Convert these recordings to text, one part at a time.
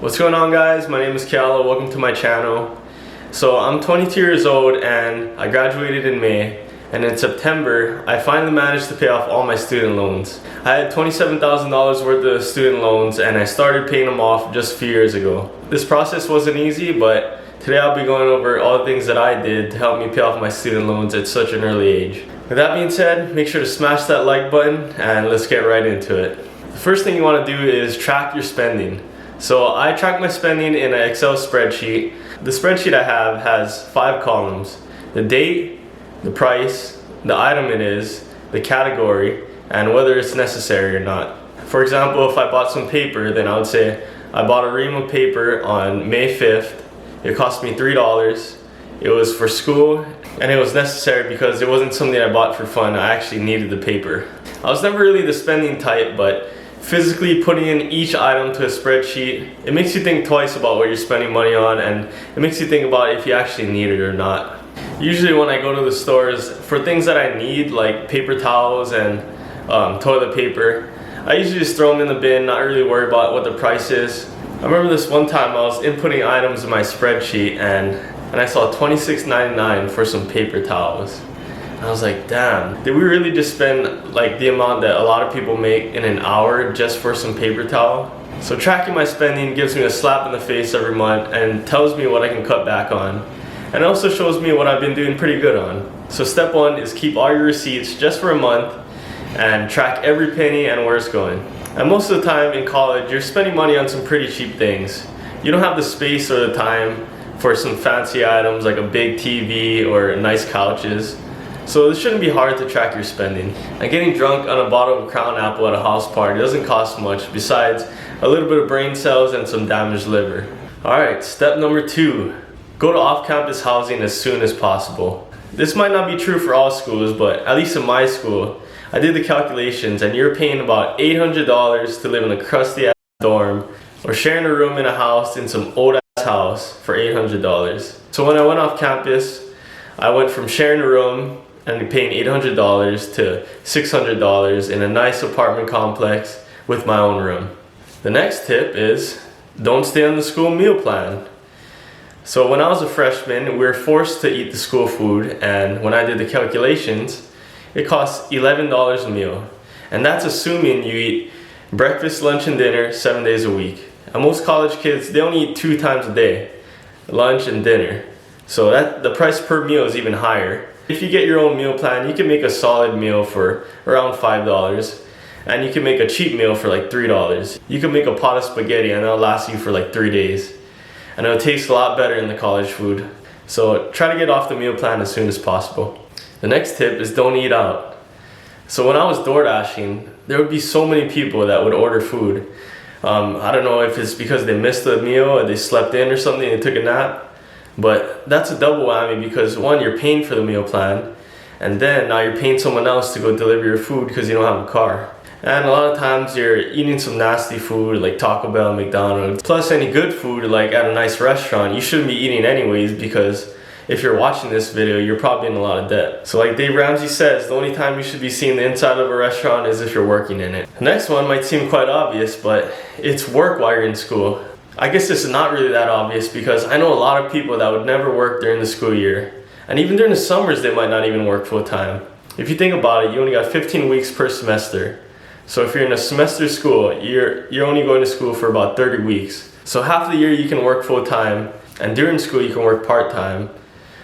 What's going on, guys? My name is Kiala. Welcome to my channel. So I'm 22 years old and I graduated in May, and in September I finally managed to pay off all my student loans. I had $27,000 worth of student loans and I started paying them off just a few years ago. This process wasn't easy, but today I'll be going over all the things that I did to help me pay off my student loans at such an early age. With that being said, make sure to smash that like button and let's get right into it. The first thing you want to do is track your spending. So I track my spending in an Excel spreadsheet. The spreadsheet I have has 5 columns: the date, the price, the item it is, the category, and whether it's necessary or not. For example, if I bought some paper, then I would say I bought a ream of paper on May 5th. It cost me $3. It was for school and it was necessary because it wasn't something I bought for fun. I actually needed the paper. I was never really the spending type, but physically putting in each item to a spreadsheet, it makes you think twice about what you're spending money on, and it makes you think about if you actually need it or not. Usually when I go to the stores for things that I need, like paper towels and toilet paper, I usually just throw them in the bin, not really worry about what the price is. I remember this one time I was inputting items in my spreadsheet and I saw $26.99 for some paper towels. I was like, damn, did we really just spend like the amount that a lot of people make in an hour just for some paper towel? So tracking my spending gives me a slap in the face every month and tells me what I can cut back on. And it also shows me what I've been doing pretty good on. So step 1 is keep all your receipts just for a month and track every penny and where it's going. And most of the time in college, you're spending money on some pretty cheap things. You don't have the space or the time for some fancy items like a big TV or nice couches. So this shouldn't be hard to track your spending. And getting drunk on a bottle of Crown Apple at a house party doesn't cost much besides a little bit of brain cells and some damaged liver. Alright, step number 2. Go to off-campus housing as soon as possible. This might not be true for all schools, but at least in my school, I did the calculations and you're paying about $800 to live in a crusty ass dorm or sharing a room in a house in some old ass house for $800. So when I went off campus, I went from sharing a room and paying $800 to $600 in a nice apartment complex with my own room. The next tip is don't stay on the school meal plan. So when I was a freshman, we were forced to eat the school food, and when I did the calculations, it costs $11 a meal. And that's assuming you eat breakfast, lunch, and dinner 7 days a week. And most college kids, they only eat 2 times a day, lunch and dinner. So the price per meal is even higher. If you get your own meal plan, you can make a solid meal for around $5, and you can make a cheap meal for like $3. You can make a pot of spaghetti and that'll last you for like 3 days. And it'll taste a lot better than the college food. So try to get off the meal plan as soon as possible. The next tip is don't eat out. So when I was door dashing, there would be so many people that would order food. I don't know if it's because they missed the meal or they slept in or something, they took a nap. But that's a double whammy because 1, you're paying for the meal plan, and then now you're paying someone else to go deliver your food because you don't have a car. And a lot of times you're eating some nasty food like Taco Bell, McDonald's. Plus any good food like at a nice restaurant you shouldn't be eating anyways, because if you're watching this video you're probably in a lot of debt. So like Dave Ramsey says, the only time you should be seeing the inside of a restaurant is if you're working in it. The next one might seem quite obvious, but it's work while you're in school. I guess this is not really that obvious because I know a lot of people that would never work during the school year. And even during the summers they might not even work full time. If you think about it, you only got 15 weeks per semester. So if you're in a semester school, you're only going to school for about 30 weeks. So half the year you can work full time, and during school you can work part time.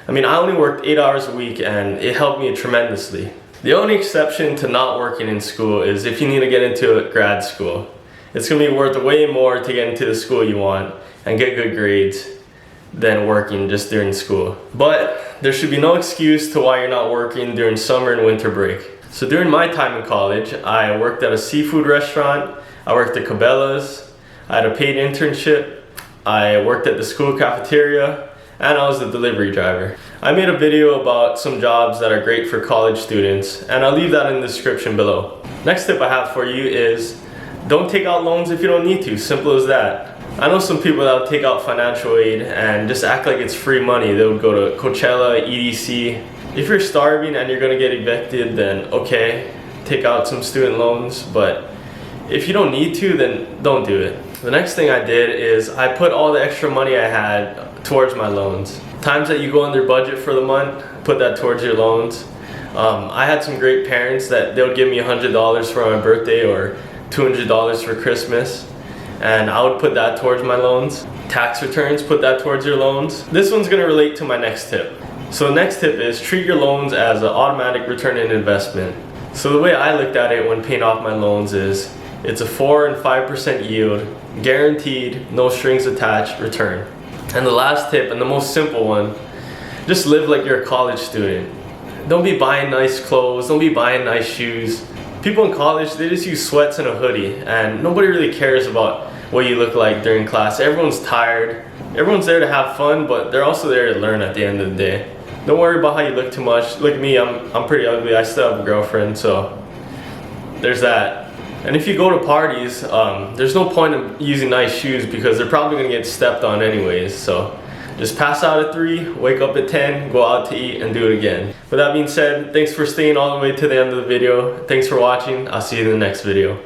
I mean, I only worked 8 hours a week and it helped me tremendously. The only exception to not working in school is if you need to get into a grad school. It's going to be worth way more to get into the school you want and get good grades than working just during school. But there should be no excuse to why you're not working during summer and winter break. So during my time in college, I worked at a seafood restaurant, I worked at Cabela's, I had a paid internship, I worked at the school cafeteria, and I was the delivery driver. I made a video about some jobs that are great for college students, and I'll leave that in the description below. Next tip I have for you is don't take out loans if you don't need to. Simple as that. I know some people that would take out financial aid and just act like it's free money. They would go to Coachella, EDC. If you're starving and you're gonna get evicted, then okay, take out some student loans, but if you don't need to, then don't do it. The next thing I did is I put all the extra money I had towards my loans. Times that you go under budget for the month, put that towards your loans. I had some great parents that they would give me $100 for my birthday or $200 for Christmas, and I would put that towards my loans. Tax returns, put that towards your loans. This one's gonna relate to my next tip. So the next tip is treat your loans as an automatic return on investment. So the way I looked at it when paying off my loans is it's a 4 and 5% yield, guaranteed, no strings attached return. And the last tip, and the most simple one, just live like you're a college student. Don't be buying nice clothes, don't be buying nice shoes. People in college, they just use sweats and a hoodie, and nobody really cares about what you look like during class. Everyone's tired. Everyone's there to have fun, but they're also there to learn at the end of the day. Don't worry about how you look too much. Look at me, I'm pretty ugly. I still have a girlfriend, so there's that. And if you go to parties, there's no point in using nice shoes because they're probably gonna get stepped on anyways. So just pass out at 3, wake up at 10, go out to eat, and do it again. With that being said, thanks for staying all the way to the end of the video. Thanks for watching. I'll see you in the next video.